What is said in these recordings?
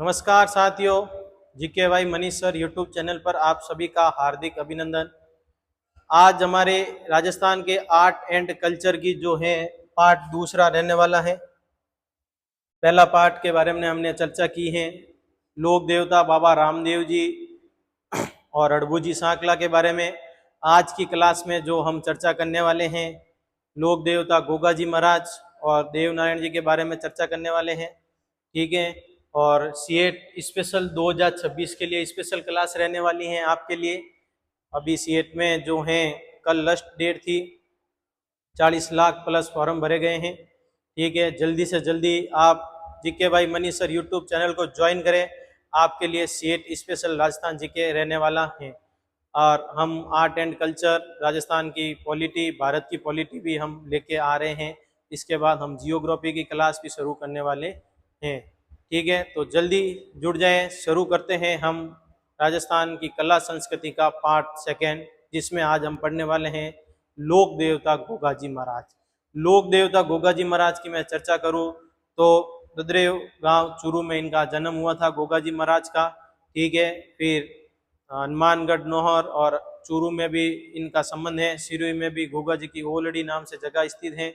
नमस्कार साथियों, GK Y Manish sir YouTube channel पर आप सभी का हार्दिक अभिनंदन। आज हमारे राजस्थान के आर्ट एंड कल्चर की जो है पार्ट दूसरा रहने वाला है। पहला पार्ट के बारे में हमने चर्चा की है लोक देवता बाबा रामदेव जी और अड़बूजी सांकला के बारे में। आज की क्लास में जो हम चर्चा करने वाले हैं लोक देवता गोगा जी महाराज और देवनारायण जी के बारे में चर्चा करने वाले हैं। ठीक है, और सीएट स्पेशल 2026 के लिए स्पेशल क्लास रहने वाली हैं आपके लिए। अभी सीएट में जो है कल लास्ट डेट थी, 40 लाख प्लस फॉर्म भरे गए हैं। ठीक है, जल्दी से जल्दी आप जीके भाई मनीष सर यूट्यूब चैनल को ज्वाइन करें। आपके लिए सीएट स्पेशल राजस्थान जीके रहने वाला है। और हम आर्ट एंड कल्चर, राजस्थान की पॉलिटी, भारत की पॉलिटी भी हम लेके आ रहे हैं। इसके बाद हम जियोग्राफी की क्लास भी शुरू करने वाले हैं। ठीक है, तो जल्दी जुड़ जाएं। शुरू करते हैं हम राजस्थान की कला संस्कृति का पार्ट सेकेंड, जिसमें आज हम पढ़ने वाले हैं लोक देवता गोगा जी महाराज। लोक देवता गोगा जी महाराज की मैं चर्चा करूं तो ददरेव गांव चूरू में इनका जन्म हुआ था गोगा जी महाराज का। ठीक है, फिर हनुमानगढ़ नौहर और चूरू में भी इनका संबंध है। सिरोही में भी गोगा जी की ओलड़ी नाम से जगह स्थित है।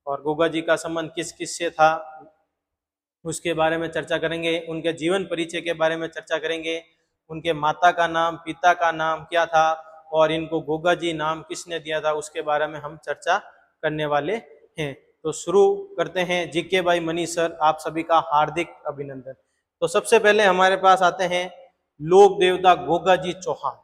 और गोगा जी का संबंध किस किस से था उसके बारे में चर्चा करेंगे। उनके जीवन परिचय के बारे में चर्चा करेंगे। उनके माता का नाम, पिता का नाम क्या था और इनको गोगा जी नाम किसने दिया था उसके बारे में हम चर्चा करने वाले हैं। तो शुरू करते हैं। जीके भाई मनीष सर, आप सभी का हार्दिक अभिनंदन। तो सबसे पहले हमारे पास आते हैं लोक देवता गोगा जी चौहान।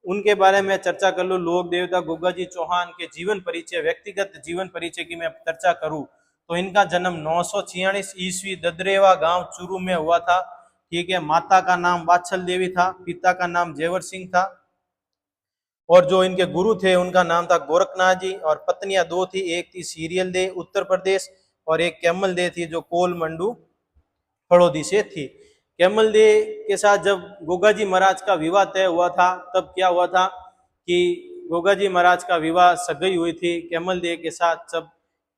उनके बारे में चर्चा कर लो। लोक देवता गोगा जी चौहान के जीवन परिचय, व्यक्तिगत जीवन परिचय की मैं चर्चा करूं तो इनका जन्म 946 ईस्वी ददरेवा गांव चूरू में हुआ था। ठीक है, माता का नाम वात्सल देवी था, पिता का नाम जेवर सिंह था और जो इनके गुरु थे उनका नाम था गोरखनाथ जी। और पत्नियां दो थी, एक थी सीरियल दे उत्तर प्रदेश और एक कैमल दे थी जो कोल मंडू फड़ोदी से थी। कैमल दे के साथ जब गोगा जी महाराज का विवाह तय हुआ था तब क्या हुआ था कि गोगा जी महाराज का विवाह सगाई हुई थी कैमल देव के साथ। जब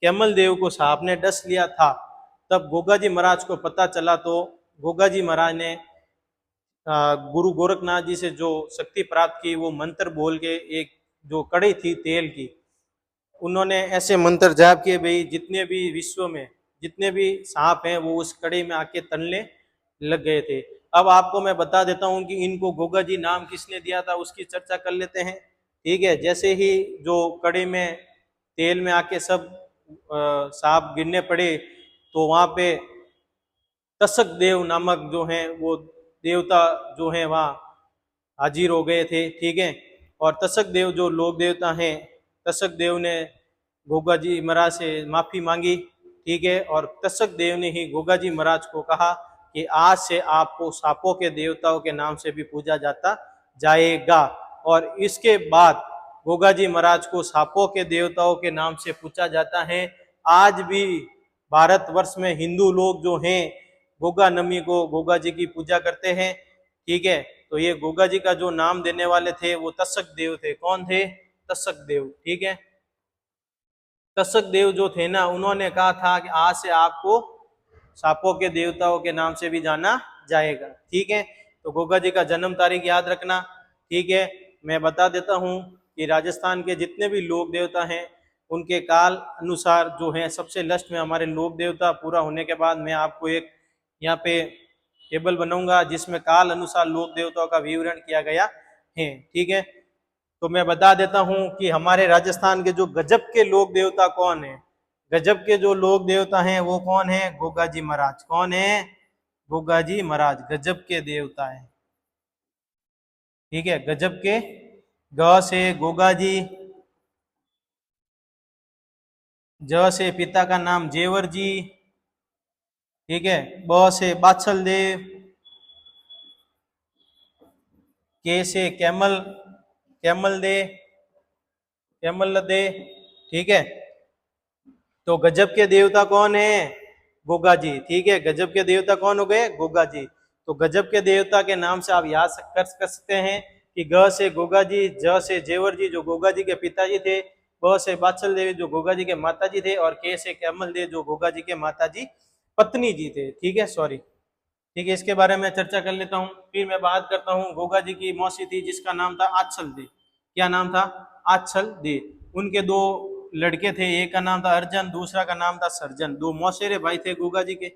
कैमल देव को सांप ने डस लिया था तब गोगा जी महाराज को पता चला तो गोगा जी महाराज ने गुरु गोरखनाथ जी से जो शक्ति प्राप्त की वो मंत्र बोल के एक जो कड़ी थी तेल की, उन्होंने ऐसे मंत्र जाप किए भाई जितने भी विश्व में जितने भी सांप हैं वो उस कड़ी में आके तनने लग गए थे। अब आपको मैं बता देता हूं कि इनको गोगा जी नाम किसने दिया था उसकी चर्चा कर लेते हैं। ठीक है, जैसे ही जो कड़ी में तेल में आके सब सांप गिरने पड़े तो वहां पे तसक देव नामक जो है वो देवता जो है वहाँ हाजिर हो गए थे। ठीक है, और तसक देव जो लोक देवता हैं, तसक देव ने गोगा जी महाराज से माफी मांगी। ठीक है, और तसक देव ने ही गोगा जी महाराज को कहा कि आज से आपको सांपों के देवताओं के नाम से भी पूजा जाता जाएगा। और इसके बाद गोगा जी महाराज को सांपों के देवताओं के नाम से पूछा जाता है। आज भी भारतवर्ष में हिंदू लोग जो हैं गोगा नमी को गोगा जी की पूजा करते हैं। ठीक है, तो ये गोगा जी का जो नाम देने वाले थे वो तसक देव थे। कौन थे? तसक देव। ठीक है, तसक देव जो थे ना, उन्होंने कहा था कि आज से आपको सांपों के देवताओं के नाम से भी जाना जाएगा। ठीक है, तो गोगा जी का जन्म तारीख याद रखना। ठीक है, मैं बता देता हूँ कि राजस्थान के जितने भी लोक देवता हैं उनके काल अनुसार जो है सबसे लास्ट में हमारे लोक देवता पूरा होने के बाद मैं आपको एक यहाँ पे टेबल बनाऊंगा जिसमें काल अनुसार लोक देवताओं का विवरण किया गया है। ठीक है, तो मैं बता देता हूं कि हमारे राजस्थान के जो गजब के लोक देवता कौन है। गजब के जो लोक देवता हैं वो कौन है? गोगा जी महाराज। कौन है? गोगा जी महाराज गजब के देवता है। ठीक है, गजब के ग से गोगा जी, ज से पिता का नाम जेवर जी। ठीक है, ब से बाछल देव, के से कैमल, कैमल दे, कैमल दे। ठीक है, तो गजब के देवता कौन है? गोगा जी। ठीक है, गजब के देवता कौन हो गए? गोगा जी। तो गजब के देवता के नाम से आप याद कर सकते हैं कि ग से गोगा जी, ज से जेवर जी जो गोगा जी के पिताजी थे, ब से बात्सल देवी जो गोगा जी के माता जी थे और के से कैमल देव जो गोगा जी के माता जी पत्नी जी थे। ठीक है, सॉरी। ठीक है, इसके बारे में चर्चा कर लेता हूँ। फिर मैं बात करता हूँ गोगा जी की मौसी थी जिसका नाम था आच्छल दे। क्या नाम था? आच्छल दे। उनके दो लड़के थे, एक का नाम था अर्जन, दूसरा का नाम था सर्जन। दो मौसेरे भाई थे गोगा जी के।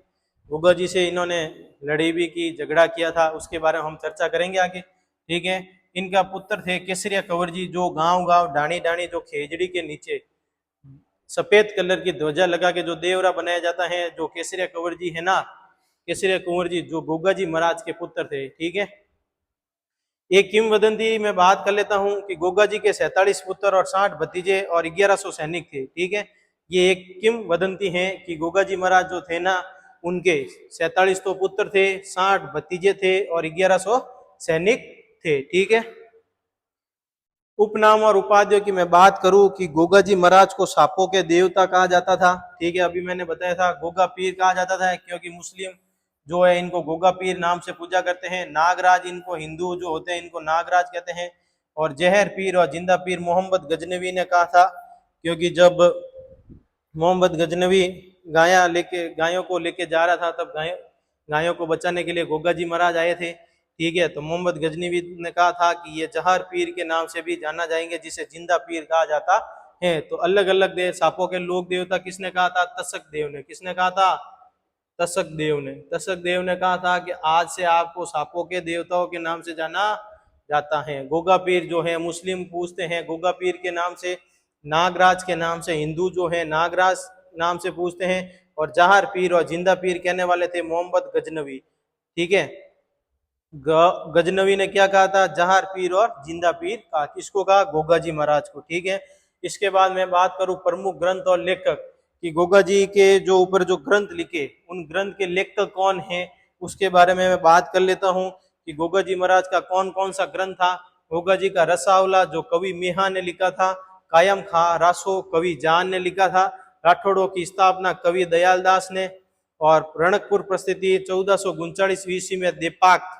गोगा जी से इन्होंने लड़ाई भी की, झगड़ा किया था, उसके बारे में हम चर्चा करेंगे आगे। ठीक है, इनका पुत्र थे केसरिया कंवर जी, जो गांव गांव डाणी डाणी जो खेजड़ी के नीचे सफेद कलर की ध्वजा लगा के जो देवरा बनाया जाता है, जो केसरिया कंवर जी है ना, केसरिया कुंवर जी जो गोगा जी महाराज के पुत्र थे। ठीक है, एक किंवदंती में बात कर लेता हूं कि गोगा जी के 47 पुत्र और 60 भतीजे और 1100 सैनिक थे। ठीक है, ये एक किंवदंती है कि गोगा जी महाराज जो थे ना, उनके 47 तो पुत्र थे, 60 भतीजे थे और 1100 सैनिक थे। ठीक है, उपनाम और उपाधियों की मैं बात करूं कि गोगा जी महाराज को सांपों के देवता कहा जाता था। ठीक है, अभी मैंने बताया था गोगा पीर कहा जाता था क्योंकि मुस्लिम जो है इनको गोगा पीर नाम से पूजा करते हैं। नागराज इनको हिंदू जो होते हैं इनको नागराज कहते हैं। और जहर पीर और जिंदा पीर मोहम्मद गजनवी ने कहा था, क्योंकि जब मोहम्मद गजनवी गायों को लेके जा रहा था, तब गायों को बचाने के लिए गोगा जी महाराज आए थे। ठीक है, तो मोहम्मद गजनवी ने कहा था कि ये जहर पीर के नाम से भी जाना जाएंगे, जिसे जिंदा पीर कहा जाता है। तो अलग अलग देव सांपों के लोक देवता किसने कहा था? तसक देव ने। किसने कहा था? तसक देव ने। तसक देव ने कहा था कि आज से आपको सांपों के देवताओं के नाम से जाना जाता है। गोगा पीर जो है मुस्लिम पूछते हैं गोगा पीर के नाम से, नागराज के नाम से हिंदू जो है नागराज नाम से पूछते हैं, और जहार पीर और जिंदा पीर कहने वाले थे मोहम्मद गजनवी। ठीक है, गजनवी ने क्या कहा था? जहार पीर और जिंदा पीर कहा। किसको कहा? गोगा जी महाराज को। ठीक है, इसके बाद मैं बात करूं प्रमुख ग्रंथ और लेखक कि गोगा जी के जो ऊपर जो ग्रंथ लिखे, उन ग्रंथ के लेखक कौन है, उसके बारे में मैं बात कर लेता हूं कि गोगा जी महाराज का कौन कौन सा ग्रंथ था। गोगा जी का रसावला जो कवि मेहा ने लिखा था, कायम खा रासो कवि जान ने लिखा था, राठौड़ों की स्थापना कवि दयालदास ने, और रणकपुर प्रस्थिति 1439 ईस्वी में दीपाक।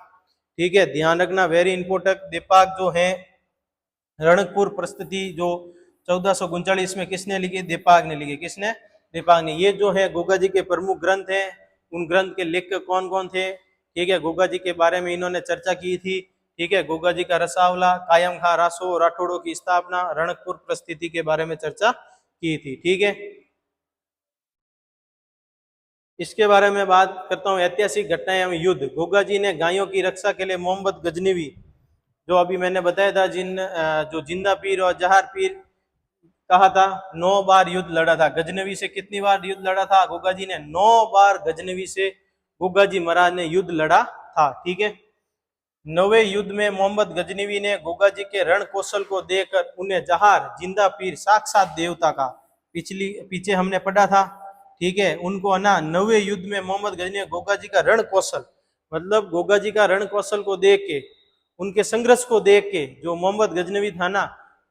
ठीक है, ध्यान रखना, वेरी इंपोर्टेंट। दीपाक जो है रणकपुर प्रस्तुति जो 1439 में किसने लिखी? दीपाक ने लिखी। किसने? दीपाक ने। ये जो है गोगा जी के प्रमुख ग्रंथ हैं। उन ग्रंथ के लेखक कौन कौन थे? ठीक है, गोगा जी के बारे में इन्होंने चर्चा की थी। ठीक है, गोगा जी का रसावला, कायम खा रासो, राठौड़ों की स्थापना, रणकपुर प्रस्थिति के बारे में चर्चा की थी। ठीक है, इसके बारे में बात करता हूँ ऐतिहासिक घटनाएं एवं युद्ध। गोगा जी ने गायों की रक्षा के लिए मोहम्मद गजनवी, जो अभी मैंने बताया था, जो जिंदा पीर और जहार पीर कहा था, 9 बार युद्ध लड़ा था। गजनवी से कितनी बार युद्ध लड़ा था? गोगा जी ने 9 बार गजनवी से गोगा जी महाराज ने युद्ध लड़ा था। ठीक है, 9वें युद्ध में मोहम्मद गजनवी ने गोगा जी के रण कौशल को देखकर उन्हें जहार जिंदा पीर साक्षात देवता का पीछे हमने पढ़ा था। ठीक है, उनको ना 9वें युद्ध में मोहम्मद गजनवी गोगा जी का रण कौशल, मतलब गोगा जी का रण कौशल को देख के, उनके संघर्ष को देख के जो मोहम्मद गजनवी था ना,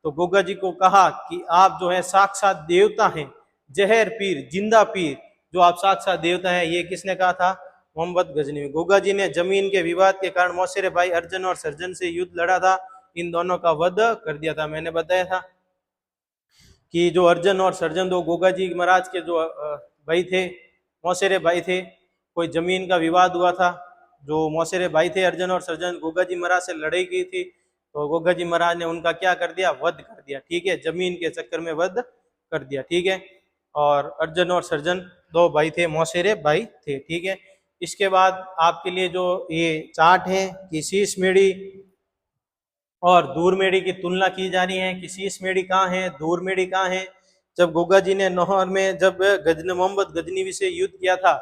तो गोगा जी को कहा कि आप जो है साक्षात देवता हैं, जहर पीर जिंदा पीर, जो आप साक्षात देवता हैं। ये किसने कहा था? मोहम्मद गजनवी। गोगा जी ने जमीन के विवाद के कारण मौसेरे भाई अर्जन और सर्जन से युद्ध लड़ा था, इन दोनों का वध कर दिया था। मैंने बताया था कि जो अर्जन और सर्जन दो गोगा जी महाराज के जो भाई थे, मौसेरे भाई थे, कोई जमीन का विवाद हुआ था, जो मौसेरे भाई थे अर्जन और सर्जन, गोगा जी महाराज से लड़ाई की थी, तो गोगा जी महाराज ने उनका क्या कर दिया? वध कर दिया। ठीक है, जमीन के चक्कर में वध कर दिया। ठीक है, और अर्जन और सर्जन दो भाई थे, मौसेरे भाई थे। ठीक है, इसके बाद आपके लिए जो ये चार्ट है कि शीश मेढ़ी और दूर मेढ़ी की तुलना की जा रही है कि शीश मेढ़ी कहाँ है, दूर मेढ़ी कहाँ है। जब गोगा जी ने नौहर में जब मोहम्मद गजनवी से युद्ध किया था,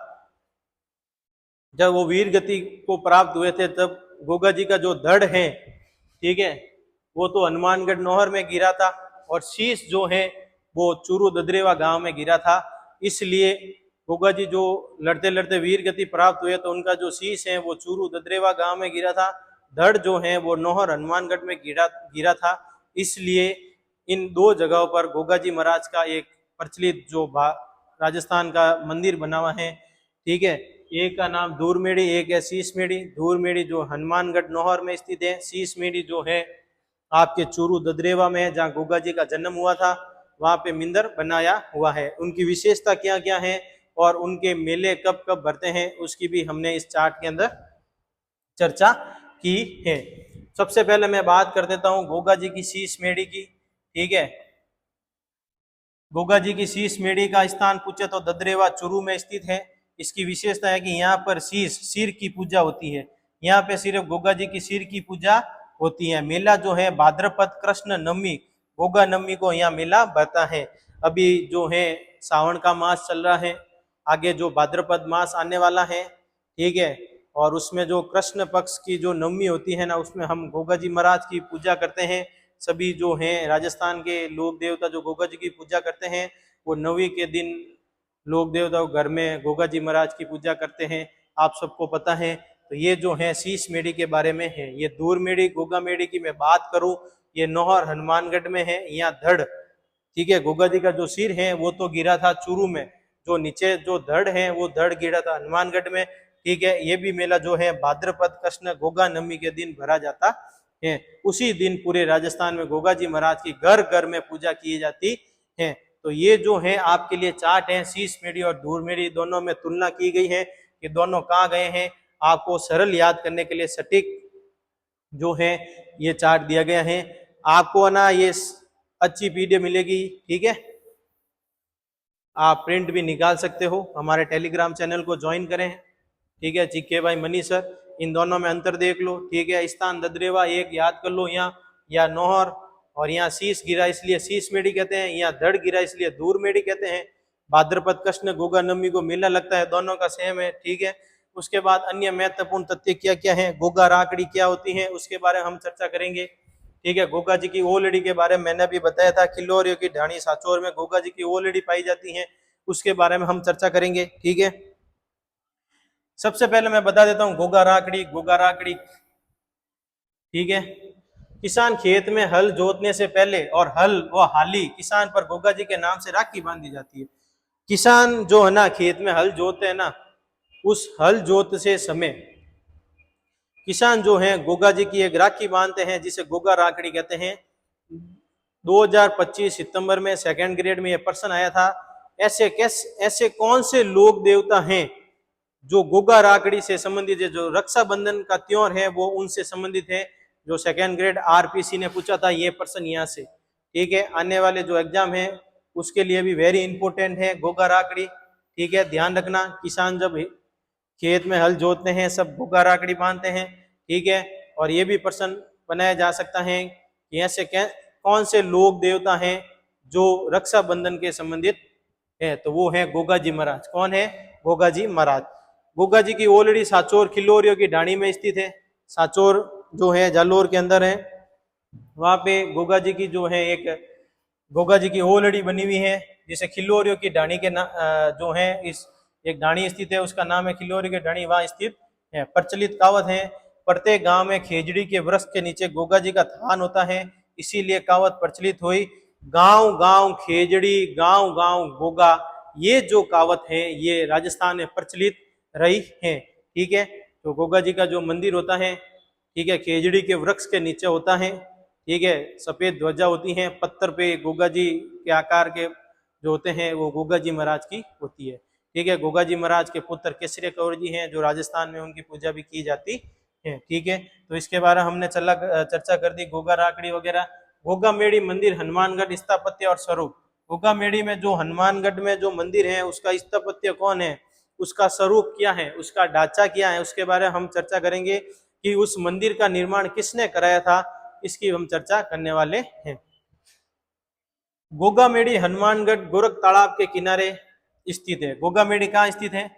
जब वो वीर गति को प्राप्त हुए थे, तब गोगा जी का जो धड़ है, ठीक है, वो तो हनुमानगढ़ नौहर में गिरा था, और शीश जो है वो चूरू ददरेवा गांव में गिरा था। इसलिए गोगा जी जो लड़ते लड़ते वीर गति प्राप्त हुए, तो उनका जो शीश है वो चूरू ददरेवा गांव में गिरा था, धड़ जो है वो नौहर हनुमानगढ़ में गिरा था। इसलिए इन दो जगहों पर गोगा जी महाराज का एक प्रचलित जो राजस्थान का मंदिर बना हुआ है। ठीक है, एक का नाम दूर मेढ़ी, एक है शीश मेढ़ी। दूर मेढ़ी जो हनुमानगढ़ नौहर में स्थित है, शीश मेढ़ी जो है आपके चूरू ददरेवा में है, जहाँ गोगा जी का जन्म हुआ था, वहां पे मंदिर बनाया हुआ है। उनकी विशेषता क्या क्या है और उनके मेले कब कब भरते हैं, उसकी भी हमने इस चार्ट के अंदर चर्चा की है। सबसे पहले मैं बात कर देता हूँ गोगा जी की शीश मेढ़ी की। ठीक है, गोगा जी की शीश मेढ़ी का स्थान पूछे तो ददरेवा चूरू में स्थित है। इसकी विशेषता है कि यहाँ पर शीश सिर की पूजा होती है। यहाँ पे सिर्फ गोगा जी की सिर की पूजा होती है। मेला जो है भाद्रपद कृष्ण नवमी गोगा नवमी को यहाँ मेला भरता है। अभी जो है सावन का मास चल रहा है, आगे जो भाद्रपद मास आने वाला है, ठीक है, और उसमें जो कृष्ण पक्ष की जो नवमी होती है ना, उसमें हम गोगा जी महाराज की पूजा करते हैं। सभी जो हैं राजस्थान के लोक देवता जो गोगा जी की पूजा करते हैं, वो नवमी के दिन लोक देवता घर में गोगा जी महाराज की पूजा करते हैं, आप सबको पता है। तो ये जो है शीश मेढ़ी के बारे में है। ये दूर मेढ़ी गोगा मेढ़ी की मैं बात करूं, ये नौहर हनुमानगढ़ में है, यहाँ धड़, ठीक है, गोगा जी का जो सिर है वो तो गिरा था चूरू में, जो नीचे जो धड़ है वो धड़ गिरा था हनुमानगढ़ में। ठीक है, ये भी मेला जो है भाद्रपद कृष्ण गोगा नवमी के दिन भरा जाता है। उसी दिन पूरे राजस्थान में गोगा जी महाराज की घर घर में पूजा की जाती है। तो ये जो है आपके लिए चार्ट है, शीश मेढ़ी और धूर मेढ़ी दोनों में तुलना की गई है कि दोनों कहाँ गए हैं। आपको सरल याद करने के लिए सटीक जो है ये चार्ट दिया गया है। आपको ना ये अच्छी पीडीएफ मिलेगी, ठीक है, आप प्रिंट भी निकाल सकते हो। हमारे टेलीग्राम चैनल को ज्वाइन करें, ठीक है। जीके भाई मनी सर, इन दोनों में अंतर देख लो, ठीक है। स्थान ददरेवा एक याद कर लो यहाँ, या नौहर, और यहाँ शीश गिरा इसलिए शीश मेढ़ी कहते हैं, यहाँ धड़ गिरा इसलिए दूर मेढ़ी कहते हैं। भाद्रपद कृष्ण गोगा नवमी को मेला लगता है, दोनों का सेम है, ठीक है। उसके बाद अन्य महत्वपूर्ण तथ्य क्या क्या है, गोगा राकड़ी क्या होती है, उसके बारे में हम चर्चा करेंगे, ठीक है। गोगा जी की ओलड़ी के बारे में मैंने भी बताया था, किल्लोरियों की ढाणी साचौर में गोगा जी की ओलड़ी पाई जाती है, उसके बारे में हम चर्चा करेंगे, ठीक है। सबसे पहले मैं बता देता हूं गोगा राकड़ी। गोगा राकड़ी, ठीक है, किसान खेत में हल जोतने से पहले और हल व हाली किसान पर गोगा जी के नाम से राखी बांधी जाती है। किसान जो है ना खेत में हल जोतते हैं ना, उस हल जोत से समय किसान जो है गोगा जी की एक राखी बांधते हैं, जिसे गोगा राखड़ी कहते हैं। 2025 सितंबर में सेकंड ग्रेड में यह प्रश्न आया था, ऐसे कौन से लोक देवता हैं जो गोगा राखड़ी से संबंधित है, जो रक्षाबंधन का त्योहार है वो उनसे संबंधित है। जो सेकंड ग्रेड आरपीसी ने पूछा था ये प्रश्न यहाँ से, ठीक है। आने वाले जो एग्जाम है उसके लिए भी वेरी इंपॉर्टेंट है गोगा राखड़ी, ठीक है। ध्यान रखना, किसान जब खेत में हल जोतते हैं सब गोगा राखड़ी बांधते हैं, ठीक है। और ये भी प्रश्न बनाया जा सकता है कि ऐसे कौन से लोक देवता हैं जो रक्षाबंधन के संबंधित है, तो वो है गोगा जी महाराज। कौन है? गोगा जी महाराज। गोगा जी की ओलड़ी साचौर खिल्लोरियों की ढाणी में स्थित है। साचौर जो है जालोर के अंदर है, वहां पे गोगा जी की जो है एक गोगा जी की ओलड़ी बनी हुई है, जिसे खिल्लोरियों की ढाणी के जो है इस एक ढाणी स्थित है, उसका नाम है खिल्लोरी की ढाणी, वहां स्थित है। प्रचलित कहावत है, प्रत्येक गांव में खेजड़ी के वृक्ष के नीचे गोगा जी का थान होता है, इसीलिए कहावत प्रचलित हुई, गांव गांव खेजड़ी गांव गांव गोगा। ये जो कहावत है ये राजस्थान में प्रचलित रही है, ठीक है। तो गोगा जी का जो मंदिर होता है, ठीक है, खेजड़ी के वृक्ष के नीचे होता है, ठीक है। सफेद ध्वजा होती है, पत्थर पे गोगा जी के आकार के जो होते हैं वो गोगा जी महाराज की होती है, ठीक है। गोगा जी महाराज के पुत्र केसरी कौर जी हैं, जो राजस्थान में उनकी पूजा भी की जाती है, ठीक है। तो इसके बारे में हमने चर्चा कर दी, गोगा राकड़ी वगैरह। गोगा मेढ़ी मंदिर हनुमानगढ़ स्थापत्य और स्वरूप। गोगा मेढ़ी में जो हनुमानगढ़ में जो मंदिर है उसका स्थापत्य कौन है, उसका स्वरूप क्या है, उसका ढांचा क्या है, उसके बारे में हम चर्चा करेंगे कि उस मंदिर का निर्माण किसने कराया था, इसकी हम चर्चा करने वाले हैं। गोगा मेढ़ी हनुमानगढ़ गोरख तालाब के किनारे स्थित है। गोगा मेढ़ी कहाँ स्थित है?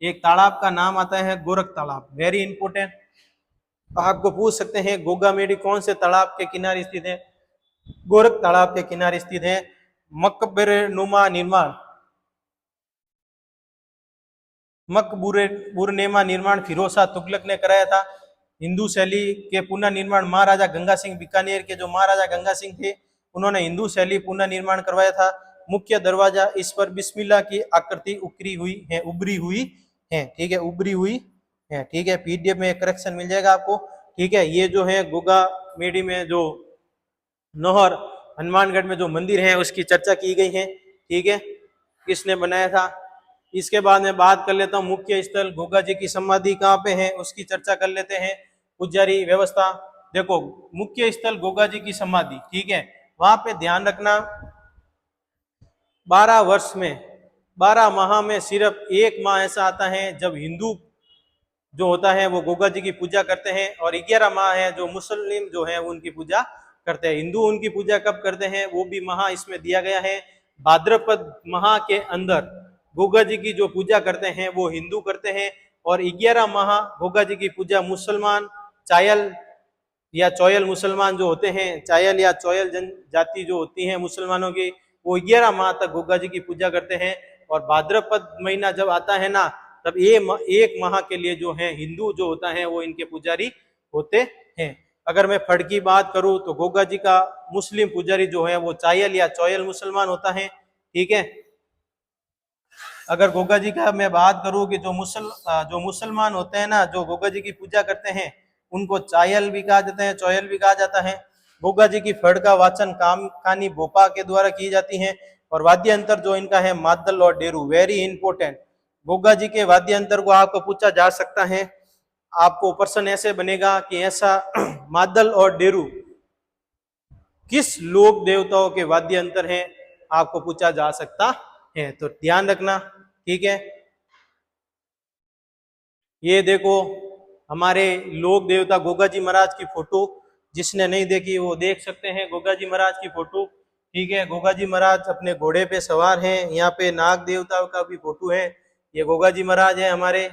एक तालाब का नाम आता है गोरख तालाब, वेरी इंपोर्टेंट। आपको पूछ सकते हैं गोगा मेढ़ी कौन से तालाब के किनारे स्थित है? गोरख तालाब के किनारे स्थित है। मकबरेनुमा निर्माण, मकबूरनेमा निर्माण फिरोज शाह तुगलक ने कराया था। हिंदू शैली के पुनः निर्माण महाराजा गंगा सिंह बीकानेर के जो महाराजा गंगा सिंह थे उन्होंने हिंदू शैली पुनः निर्माण करवाया था। मुख्य दरवाजा इस पर बिस्मिल्लाह की आकृति उभरी हुई है, ठीक है, उभरी हुई है, ठीक है। पीडीएफ में करेक्शन मिल जाएगा आपको, ठीक है। ये जो है गोगा मेढ़ी में जो नौहर हनुमानगढ़ में जो मंदिर है उसकी चर्चा की गई है, ठीक है, किसने बनाया था। इसके बाद में बात कर लेता हूँ मुख्य स्थल गोगा जी की समाधि कहाँ पे है उसकी चर्चा कर लेते हैं। पुजारी व्यवस्था, देखो मुख्य स्थल गोगा जी की समाधि, ठीक है, वहां पे ध्यान रखना 12 वर्ष में 12 माह में सिर्फ एक माह ऐसा आता है जब हिंदू जो होता है वो गोगा जी की पूजा करते हैं, और 11 माह है जो मुस्लिम जो है उनकी पूजा करते हैं। हिंदू उनकी पूजा कब करते हैं वो भी माह इसमें दिया गया है। भाद्रपद माह के अंदर गोगा जी की जो पूजा करते हैं वो हिंदू करते हैं, और 11 माह गोगा जी की पूजा मुसलमान चायल या चौयल मुसलमान जो होते हैं, चायल या चौयल जनजाति जो होती है मुसलमानों की, वो 11 माह तक गोगा जी की पूजा करते हैं। और भाद्रपद महीना जब आता है ना, तब ये एक माह के लिए जो है हिंदू जो होता है वो इनके पुजारी होते हैं। अगर मैं फड़ की बात करूं तो गोगा जी का मुस्लिम पुजारी जो है वो चायल या चौयल मुसलमान होता है, ठीक है। अगर गोगा जी का मैं बात करूं कि जो मुसलमान होते हैं ना, जो गोगा जी की पूजा करते हैं, उनको चायल भी कहा जाता है, चौयल भी कहा जाता है। गोगा जी की फड़ का वाचन कानी भोपा के द्वारा की जाती है, और वाद्य अंतर जो इनका है मादल और डेरू, वेरी इंपोर्टेंट। गोगा जी के वाद्य अंतर को आपको पूछा जा सकता है, आपको प्रश्न ऐसे बनेगा कि ऐसा मादल और डेरू किस लोक देवताओं के वाद्य अंतर हैं, आपको पूछा जा सकता है, तो ध्यान रखना, ठीक है। ये देखो हमारे लोक देवता गोगा जी महाराज की फोटो, जिसने नहीं देखी वो देख सकते हैं गोगा जी महाराज की फोटो, ठीक है। गोगा जी महाराज अपने घोड़े पे सवार हैं, यहाँ पे नाग देवता का भी फोटो है। ये गोगा जी महाराज है हमारे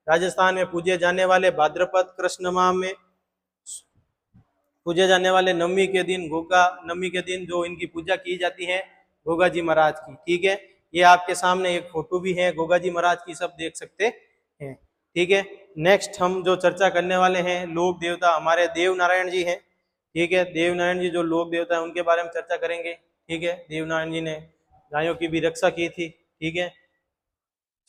राजस्थान में पूजे जाने वाले भाद्रपद कृष्ण माह में पूजे जाने वाले नवमी के दिन, गोगा नवमी के दिन जो इनकी पूजा की जाती है गोगा जी महाराज की, ठीक है। ये आपके सामने एक फोटो भी है गोगा जी महाराज की, सब देख सकते हैं, ठीक है। नेक्स्ट हम जो चर्चा करने वाले हैं लोक देवता हमारे देव नारायण जी हैं, ठीक है। देव नारायण जी जो लोक देवता है उनके बारे में चर्चा करेंगे, ठीक है। देव नारायण जी ने गायों की भी रक्षा की थी, ठीक है।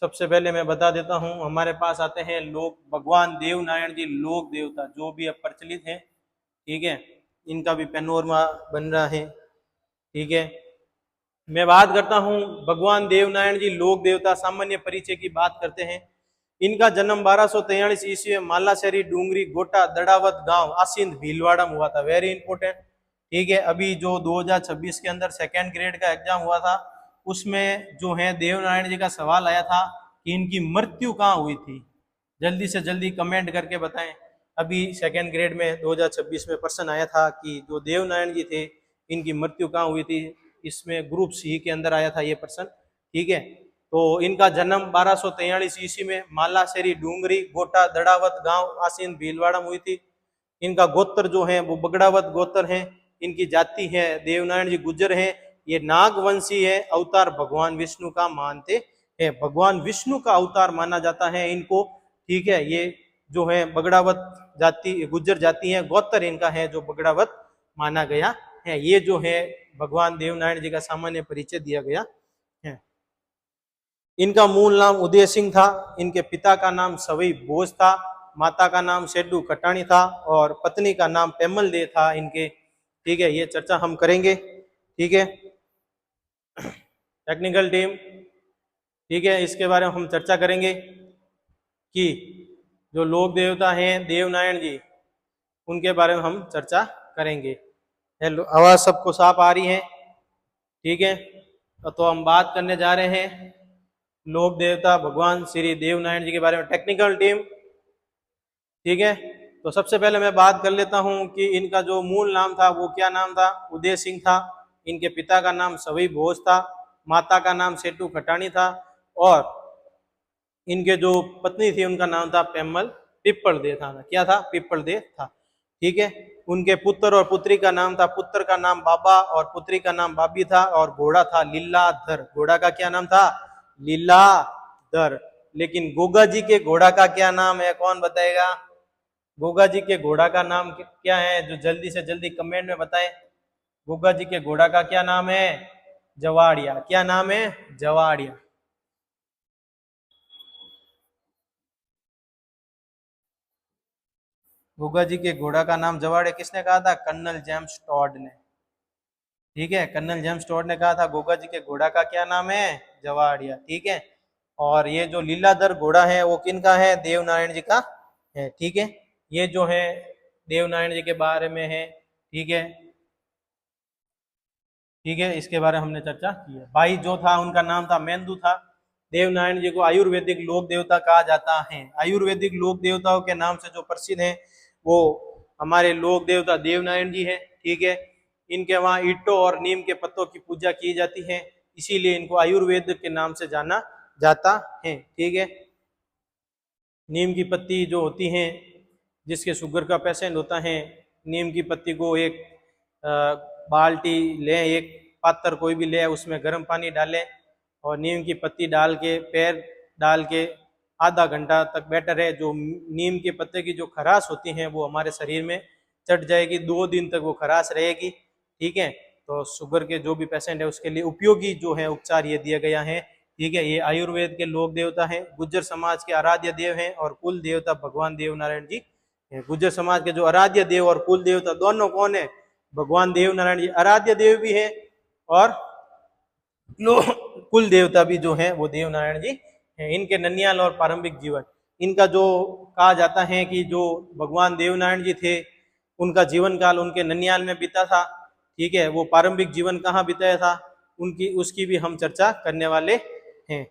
सबसे पहले मैं बता देता हूँ, हमारे पास आते हैं लोक भगवान देव नारायण जी लोक देवता जो भी अब प्रचलित हैं, ठीक है। इनका भी पेनोरमा बन रहा है, ठीक है। मैं बात करता हूं भगवान देवनारायण जी लोक देवता सामान्य परिचय की बात करते हैं। इनका जन्म 1243 ईस्वी में मालाशेरी डूंगरी गोटा दड़ावत गांव आसिंद भीलवाड़ा में हुआ था, वेरी इंपोर्टेंट, ठीक है। अभी जो 2026 के अंदर सेकेंड ग्रेड का एग्जाम हुआ था उसमें जो है देवनारायण जी का सवाल आया था कि इनकी मृत्यु कहाँ हुई थी, जल्दी से जल्दी कमेंट करके बताएं। अभी सेकेंड ग्रेड में 2026 में प्रश्न आया था कि जो देवनारायण जी थे इनकी मृत्यु कहाँ हुई थी, इसमें ग्रुप सी के अंदर आया था ये प्रश्न, ठीक है। तो इनका जन्म 1243 ईस्वी में मालाशेरी डूंगरी गोटा दड़ावत गांव आसीन भीलवाड़ा में हुई थी। इनका गोत्र जो है वो बगड़ावत गोत्र है। इनकी जाति है देवनारायण जी गुज्जर है। ये नागवंशी है, अवतार भगवान विष्णु का मानते हैं, भगवान विष्णु का अवतार माना जाता है इनको, ठीक है। ये जो है बगड़ावत जाति गुज्जर जाति है, गोत्र इनका है जो बगड़ावत माना गया है। ये जो है भगवान देवनारायण जी का सामान्य परिचय दिया गया है। इनका मूल नाम उदय सिंह था, इनके पिता का नाम सवई भोज था, माता का नाम शेडू कटानी था और पत्नी का नाम पेमल दे था इनके, ठीक है। ये चर्चा हम करेंगे, ठीक है। टेक्निकल टीम, ठीक है, इसके बारे में हम चर्चा करेंगे कि जो लोक देवता हैं देवनारायण जी उनके बारे में हम चर्चा करेंगे। हेलो, आवाज सबको साफ आ रही है, ठीक है। तो हम बात करने जा रहे हैं लोक देवता भगवान श्री देवनारायण जी के बारे में। टेक्निकल टीम, ठीक है। तो सबसे पहले मैं बात कर लेता हूं कि इनका जो मूल नाम था वो क्या नाम था, उदय सिंह था। इनके पिता का नाम सवई भोज था, माता का नाम सेटू खटानी था और इनके जो पत्नी थी उनका नाम था पेमल पिप्पल दे था। क्या था? पिप्पल दे था, ठीक है। उनके पुत्र और पुत्री का नाम था, पुत्र का नाम बाबा और पुत्री का नाम बाबी था और घोड़ा था लीलाधर। घोड़ा का क्या नाम था? लीलाधर। लेकिन गोगा जी के घोड़ा का क्या नाम है, कौन बताएगा? गोगा जी के घोड़ा का नाम क्या है, जो जल्दी से जल्दी कमेंट में बताएं। गोगा जी के घोड़ा का क्या नाम है? जवाड़िया। क्या नाम है? जवाड़िया। गोगा जी के घोड़ा का नाम जवाड़िया किसने कहा था? कर्नल जेम्स टॉड ने, ठीक है। कर्नल जेम्स टॉड ने कहा था गोगा जी के घोड़ा का क्या नाम है? जवाड़िया, ठीक है। और ये जो लीलाधर घोड़ा है वो किन का है? देवनारायण जी का है, ठीक है। ये जो है देवनारायण जी के बारे में है। ठीक है, ठीक है, इसके बारे में हमने चर्चा की है। भाई जो था उनका नाम था मेंदु था। देवनारायण जी को आयुर्वेदिक लोक देवता कहा जाता है। आयुर्वेदिक लोक देवताओं के नाम से जो प्रसिद्ध है वो हमारे लोक देवता देवनारायण जी है। ठीक है, इनके वहाँ ईंटों और नीम के पत्तों की पूजा की जाती है, इसीलिए इनको आयुर्वेद के नाम से जाना जाता है। ठीक है, नीम की पत्ती जो होती हैं, जिसके शुगर का पेशेंट होता है, नीम की पत्ती को एक बाल्टी लें, एक पात्र कोई भी ले, उसमें गर्म पानी डालें और नीम की पत्ती डाल के पैर डाल के आधा घंटा तक बेटर है। जो नीम के पत्ते की जो खराश होती है वो हमारे शरीर में चढ़ जाएगी, 2 दिन तक वो खराश रहेगी। ठीक है, तो शुगर के जो भी पेशेंट है उसके लिए उपयोगी जो है उपचार ये दिया गया है। ठीक है, ये आयुर्वेद के लोक देवता हैं, गुज्जर समाज के आराध्य देव हैं और कुल देवता भगवान देवनारायण जी हैं। गुज्जर समाज के जो आराध्य देव और कुल देवता दोनों कौन है? भगवान देवनारायण जी आराध्य देव भी है और कुल देवता भी जो है वो देवनारायण जी हैं। इनके ननियाल और प्रारंभिक जीवन, इनका जो कहा जाता है कि जो भगवान देवनारायण जी थे उनका जीवन काल उनके ननियाल में बीता था। ठीक है, वो प्रारंभिक जीवन कहाँ बिताया था उनकी, उसकी भी हम चर्चा करने वाले हैं।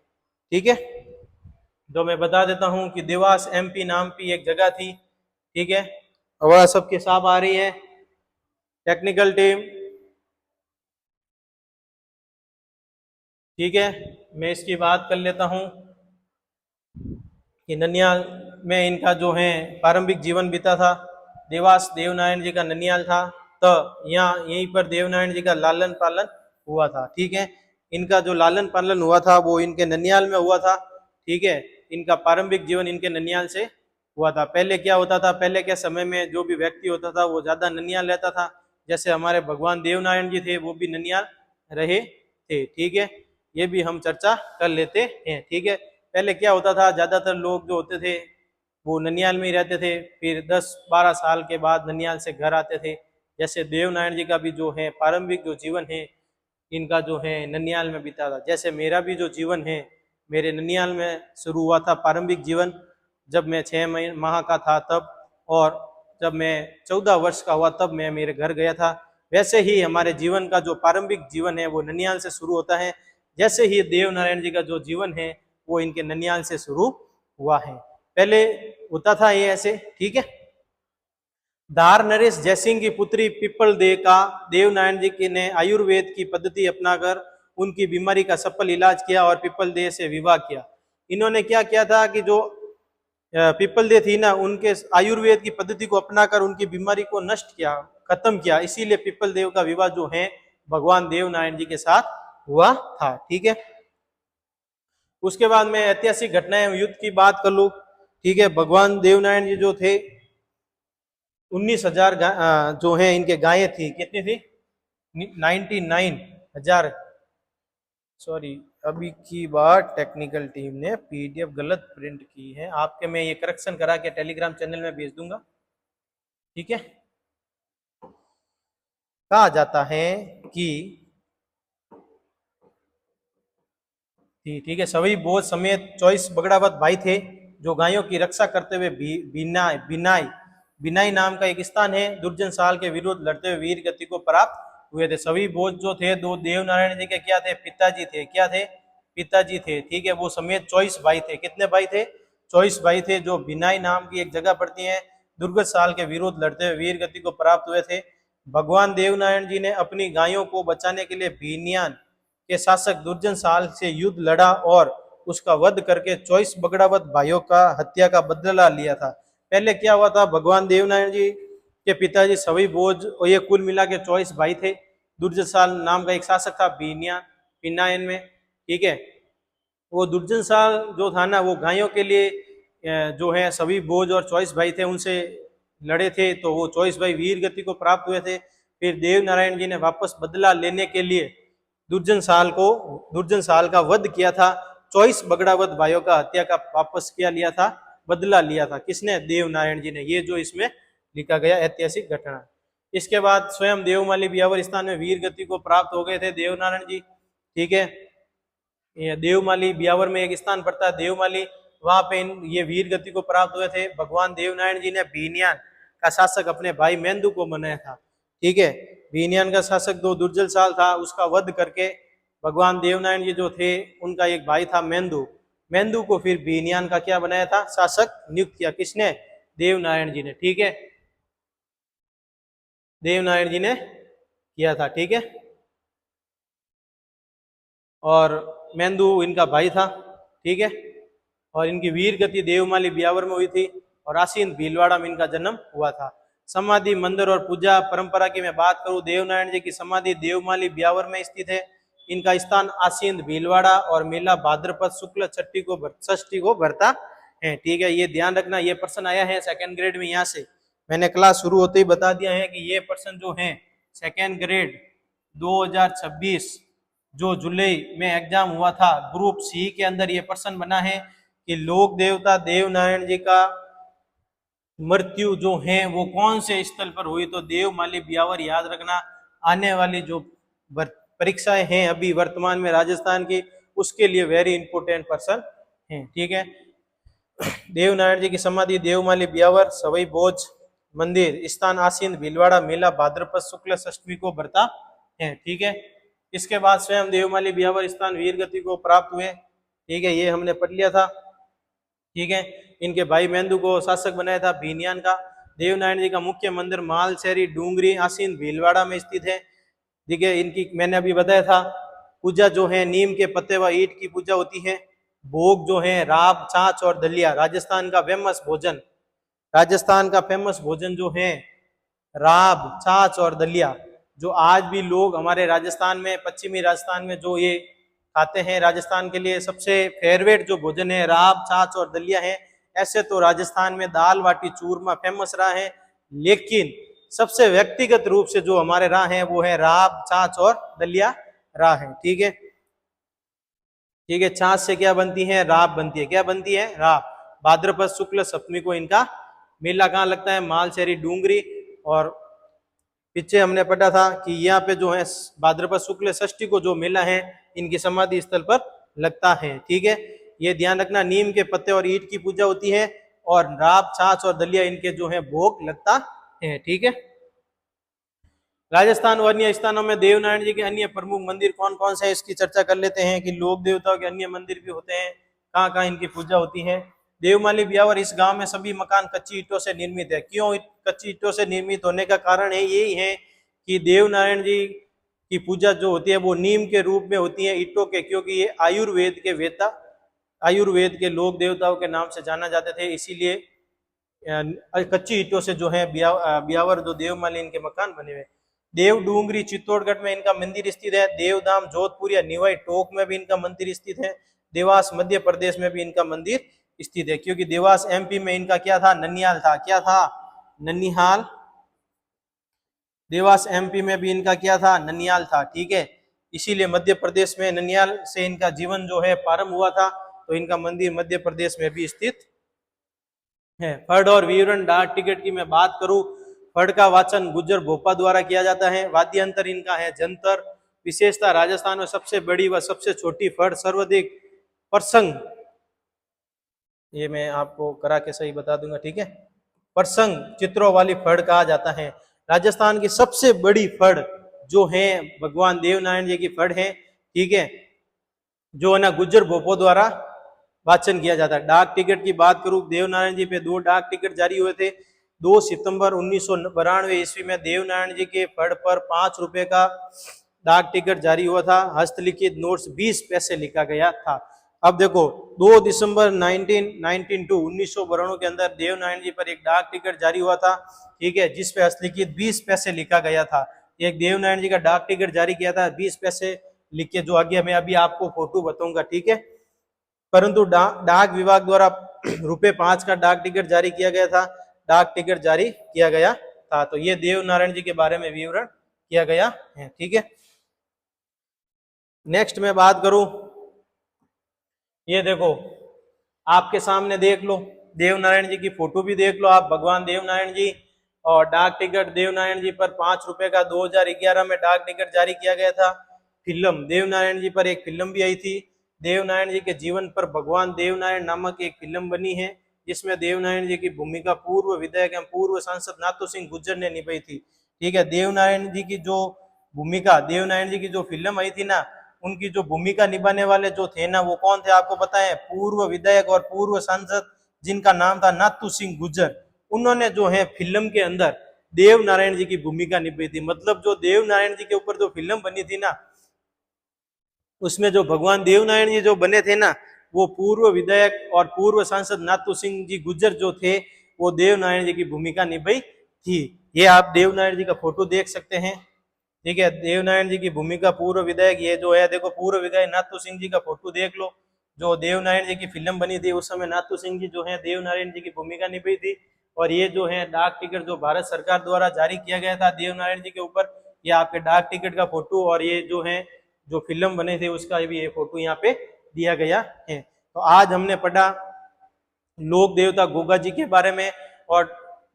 ठीक है, तो मैं बता देता हूं कि देवास एमपी नाम की एक जगह थी। ठीक है, आवाज सबके साथ आ रही है? टेक्निकल टीम, ठीक है, मैं इसकी बात कर लेता हूं कि ननियाल में इनका जो है प्रारंभिक जीवन बीता था। देवास देवनारायण जी का ननियाल था, तो यहाँ यहीं पर देवनारायण जी का लालन पालन हुआ था। ठीक है, इनका जो लालन पालन हुआ था वो इनके ननियाल में हुआ था। ठीक है, इनका प्रारंभिक जीवन इनके ननियाल से हुआ था। पहले क्या होता था, पहले के समय में जो भी व्यक्ति होता था वो ज्यादा ननियाल रहता था। जैसे हमारे भगवान देवनारायण जी थे वो भी ननियाल रहे थे। ठीक है, ये भी हम चर्चा कर लेते हैं। ठीक है, पहले क्या होता था, ज्यादातर लोग जो होते थे वो ननियाल में ही रहते थे, फिर 10-12 साल के बाद ननियाल से घर आते थे। जैसे देवनारायण जी का भी जो है प्रारंभिक जो जीवन है इनका जो है ननियाल में बीता था। जैसे मेरा भी जो जीवन है मेरे ननियाल में शुरू हुआ था प्रारंभिक जीवन, जब मैं 6 माह का था तब, और जब मैं 14 वर्ष का हुआ तब मैं मेरे घर गया था। वैसे ही हमारे जीवन का जो प्रारंभिक जीवन है वो ननियाल से शुरू होता है, जैसे ही देवनारायण जी का जो जीवन है वो इनके ननियाल से शुरू हुआ है। पहले होता था ये ऐसे। ठीक है, धार नरेश जयसिंह की पुत्री पिपल दे का देवनारायण जी की ने आयुर्वेद की पद्धति अपनाकर उनकी बीमारी का सफल इलाज किया और पिपल दे से विवाह किया। इन्होंने क्या किया था कि जो पिपल दे थी ना, उनके आयुर्वेद की पद्धति को अपनाकर उनकी बीमारी को नष्ट किया, खत्म किया, इसीलिए पिपल देव का विवाह जो है भगवान देवनारायण जी के साथ हुआ था। ठीक है, उसके बाद में ऐतिहासिक घटनाएं युद्ध की बात कर लूं। ठीक है, भगवान देवनारायण जी जो थे 19,000 जो है इनके गायें थी। कितनी थी? 99,000। सॉरी, अभी की बार टेक्निकल टीम ने पीडीएफ गलत प्रिंट की है, आपके मैं ये करेक्शन करा के टेलीग्राम चैनल में भेज दूंगा। ठीक है, कहा जाता है कि ठीक है, सभी बोझ समेत 24 बगड़ावत भाई थे जो गायों की रक्षा करते हुए बिनाई बिनाई बिनाई नाम का एक स्थान है दुर्जन साल के विरुद्ध लड़ते हुए वीर गति को प्राप्त हुए थे। सभी बोझ जो थे दो देवनारायण जी के क्या थे? पिताजी थे। क्या थे? पिताजी थे। ठीक है, वो समेत 24 भाई थे। कितने भाई थे? 24 भाई थे, जो बिनाई नाम की एक जगह पड़ती है, दुर्गत साल के विरुद्ध लड़ते हुए वीर गति को प्राप्त हुए थे। भगवान देवनारायण जी ने अपनी गायों को बचाने के लिए बीनियान के शासक दुर्जन साल से युद्ध लड़ा और उसका वध करके 24 बगड़ावत भाइयों का हत्या का बदला लिया था। पहले क्या हुआ था, भगवान देवनारायण जी के पिताजी सभी बोझ और ये कुल मिला के 24 भाई थे। दुर्जन साल नाम का एक शासक था बिनायन में। ठीक है, वो दुर्जन साल जो था ना, वो गायों के लिए जो है सभी बोझ और 24 भाई थे उनसे लड़े थे, तो वो 24 भाई वीर गति को प्राप्त हुए थे। फिर देवनारायण जी ने वापस बदला लेने के लिए दुर्जन साल का वध किया था। 24 बगड़ावत भाइयों का हत्या का वापस किया लिया था, बदला लिया था। किसने? देवनारायण जी ने। ये जो इसमें लिखा गया ऐतिहासिक घटना। इसके बाद स्वयं देवमाली ब्यावर स्थान में वीर गति को प्राप्त हो गए थे देवनारायण जी। ठीक है, ये देवमाली ब्यावर में एक स्थान पड़ता है देवमाली, वहां पे ये वीर गति को प्राप्त हुए थे। भगवान देवनारायण जी ने भीनियान का शासक अपने भाई मेंदु को बनाया था। ठीक है, भीनियान का शासक जो दुर्जल साल था उसका वध करके भगवान देवनारायण जी जो थे उनका एक भाई था मेंदु, मेंदु को फिर भीनियान का क्या बनाया था, शासक नियुक्त किया। किसने? देवनारायण जी ने। ठीक है, देवनारायण जी ने किया था। ठीक है, और मेंदु इनका भाई था। ठीक है, और इनकी वीर गति देवमाली ब्यावर में हुई थी और आसीन भीलवाड़ा में इनका जन्म हुआ था। समाधि, मंदिर और पूजा परंपरा की मैं बात करूं, देवनारायण जी की समाधि देवमाली ब्यावर में स्थित है। इनका स्थान आसीन भीलवाड़ा और मेला भाद्रपद शुक्ल षष्ठी को भरता है। ठीक है, ये ध्यान रखना, ये प्रश्न आया है सेकंड ग्रेड में। यहाँ से मैंने क्लास शुरू होते ही बता दिया है कि ये प्रश्न जो है सेकंड ग्रेड 2026 जो जुलाई में एग्जाम हुआ था ग्रुप सी के अंदर ये प्रश्न बना है कि लोक देवता देवनारायण जी का मृत्यु जो है वो कौन से स्थल पर हुई। तो देवमाली ब्यावर याद रखना। आने वाली जो परीक्षाएं हैं अभी वर्तमान में राजस्थान की, उसके लिए वेरी इंपोर्टेंट प्रश्न है। ठीक है, देवनारायण जी की समाधि देवमाली ब्यावर, सवई भोज मंदिर, स्थान आसीन भीलवाड़ा, मेला भाद्रपद शुक्ल षष्ठी को भरता है। ठीक है, इसके बाद स्वयं देवमाली ब्यावर स्थान वीर गति को प्राप्त हुए। ठीक है, ये हमने पढ़ लिया था। ठीक है, इनके भाई मेंदु को शासक बनाया था भीनियान का। देवनारायण जी का मुख्य मंदिर मालशेरी डूंगरी आसीन भीलवाड़ा में स्थित है। ठीक है, इनकी मैंने अभी बताया था पूजा जो है नीम के पत्ते व ईंट की पूजा होती है। भोग जो है राब, छाछ और दलिया, राजस्थान का फेमस भोजन, राजस्थान का फेमस भोजन जो है राब, छाछ और दलिया, जो आज भी लोग हमारे राजस्थान में, पश्चिमी राजस्थान में जो ये खाते हैं, राजस्थान के लिए सबसे फेवरेट जो भोजन है राब, छाछ और दलिया है। ऐसे तो राजस्थान में दाल बाटी चूरमा फेमस रहा है, लेकिन सबसे व्यक्तिगत रूप से जो हमारे रहा है वो है राब, छाछ और दलिया रहा है। ठीक है, ठीक है, छाछ से क्या बनती है, राब बनती है। क्या बनती है, राब। भाद्रपद शुक्ल सप्तमी को इनका मेला कहाँ लगता है, मालशेरी डूंगरी। और पीछे हमने पढ़ा था कि यहाँ पे जो है भाद्रपद शुक्ल षष्ठी को जो मेला है इनकी समाधि स्थल पर लगता है। ठीक है, ये ध्यान रखना, नीम के पत्ते और ईंट की पूजा होती है और राब, छाछ और दलिया इनके जो है भोग लगता है। ठीक है, राजस्थान और अन्य स्थानों में देवनारायण जी के अन्य प्रमुख मंदिर कौन कौन से है, इसकी चर्चा कर लेते हैं कि लोक देवताओं के अन्य मंदिर भी होते हैं, कहाँ कहाँ इनकी पूजा होती है। देवमाली ब्यावर, इस गांव में सभी मकान कच्ची ईंटों से निर्मित है। क्यों कच्ची ईंटों से निर्मित होने का कारण है यही है कि देवनारायण जी की पूजा जो होती है वो नीम के रूप में होती है, ईंटों के, क्योंकि ये आयुर्वेद के वेता, आयुर्वेद के लोक देवताओं के नाम से जाना जाते थे, इसीलिए कच्ची ईंटों से जो है ब्यावर जो देवमाली इनके मकान बने हुए। देव डूंगरी चित्तौड़गढ़ में इनका मंदिर स्थित है। देवधाम जोधपुर या निवाई टोक में भी इनका मंदिर स्थित है। देवास मध्य प्रदेश में भी इनका मंदिर स्थित है, क्योंकि देवास एमपी में इनका क्या था, ननिहाल था। क्या था, ननिहाल। देवास एमपी में भी इनका क्या था, ननिहाल था। ठीक है, इसीलिए मध्य प्रदेश में ननिहाल से इनका जीवन जो है प्रारंभ हुआ था, तो इनका मंदिर मध्य प्रदेश में भी स्थित है। फर्ड और विवरण डाक टिकट की मैं बात करूं, फर्ड का वाचन गुज्जर भोपा द्वारा किया जाता है। वाद्यंतर इनका है जंतर। विशेषता, राजस्थान में सबसे बड़ी व सबसे छोटी फर्ड, सर्वाधिक प्रसंग, ये मैं आपको करा के सही बता दूंगा। ठीक है, प्रसंग चित्रों वाली फर्ड कहा जाता है। राजस्थान की सबसे बड़ी फर्ड जो है भगवान देवनारायण जी की फर्ड है। ठीक है, जो है ना गुज्जर भोपो द्वारा वाचन किया जाता है। डाक टिकट की बात करूं, देवनारायण जी पे 2 डाक टिकट जारी हुए थे। 2 सितंबर 1992 ईस्वी में देवनारायण जी के फर्ड पर 5 रुपए का डाक टिकट जारी हुआ था। हस्तलिखित नोट्स 20 पैसे लिखा गया था। अब देखो 2 दिसंबर 1992 के अंदर देवनारायण जी पर एक डाक टिकट जारी हुआ था। ठीक है, जिसपे हस्तलिखित 20 पैसे लिखा गया था। एक देवनारायण जी का डाक टिकट जारी किया था 20 पैसे लिख के, जो आगे मैं अभी आपको फोटो बताऊंगा। ठीक है, परंतु डाक विभाग द्वारा ₹5 का डाक टिकट जारी किया गया था, डाक टिकट जारी किया गया था। तो ये देवनारायण जी के बारे में विवरण किया गया है। ठीक है, नेक्स्ट मैं बात करूं, ये देखो आपके सामने देख लो, देवनारायण जी की फोटो भी देख लो आप, भगवान देवनारायण जी। और डाक टिकट देवनारायण जी पर 5 रुपए का 2011 में डाक टिकट जारी किया गया था। फिल्म देवनारायण जी पर एक फिल्म भी आई थी। देवनारायण जी के जीवन पर भगवान देवनारायण नामक एक फिल्म बनी है, जिसमें देवनारायण जी की भूमिका पूर्व विधायक एवं पूर्व सांसद नाथू सिंह गुर्जर ने निभाई थी। ठीक है, देवनारायण जी की जो भूमिका, देवनारायण जी की जो फिल्म आई थी ना, उनकी जो भूमिका निभाने वाले जो थे ना, वो कौन थे आपको पता है? पूर्व विधायक और पूर्व सांसद, जिनका नाम था नाथू सिंह गुर्जर। उन्होंने जो है फिल्म के अंदर देवनारायण जी की भूमिका निभाई थी। मतलब जो देवनारायण जी के ऊपर जो फिल्म बनी थी ना, उसमें जो भगवान देवनारायण जी जो बने थे ना, वो पूर्व विधायक और पूर्व सांसद नाथू सिंह जी गुर्जर जो थे, वो देवनारायण जी की भूमिका निभाई थी। ये आप देवनारायण जी का फोटो देख सकते हैं। ठीक है, देवनारायण जी की भूमिका पूर्व विधायक, ये जो है देखो पूर्व विधायक नाथू सिंह जी का फोटो देख लो। जो देवनारायण जी की फिल्म बनी थी उस समय नाथू सिंह जी जो है देवनारायण जी की भूमिका निभाई थी। और ये जो है डाक टिकट जो भारत सरकार द्वारा जारी किया गया था देवनारायण जी के ऊपर, ये आपके डाक टिकट का फोटो, और ये जो है जो फिल्म बने थे उसका भी ये फोटो यहाँ पे दिया गया है। तो आज हमने पढ़ा लोक देवता गोगा जी के बारे में और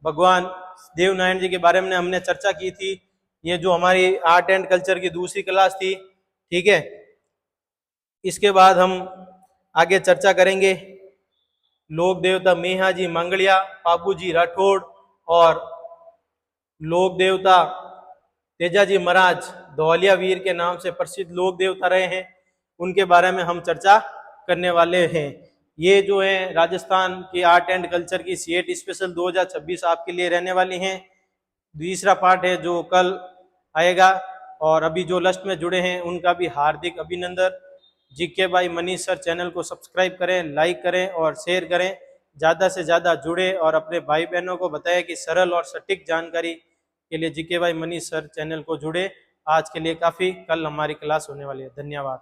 भगवान देवनारायण जी के बारे में हमने चर्चा की थी। ये जो हमारी आर्ट एंड कल्चर की दूसरी क्लास थी। ठीक है, इसके बाद हम आगे चर्चा करेंगे लोक देवता मेहा जी मंगलिया, पापू जी राठौड़ और लोक देवता तेजाजी महाराज धौलिया वीर के नाम से प्रसिद्ध लोक देवता रहे हैं, उनके बारे में हम चर्चा करने वाले हैं। ये जो है राजस्थान की आर्ट एंड कल्चर की सीएट स्पेशल 2026 आपके लिए रहने वाली हैं। दूसरा पार्ट है जो कल आएगा, और अभी जो लिस्ट में जुड़े हैं उनका भी हार्दिक अभिनंदन। GK by Manish sir channel को सब्सक्राइब करें, लाइक करें और शेयर करें। ज़्यादा से ज़्यादा जुड़े और अपने भाई बहनों को बताएं कि सरल और सटीक जानकारी के लिए GK by Manish sir channel को जुड़े। आज के लिए काफ़ी, कल हमारी क्लास होने वाली है। धन्यवाद।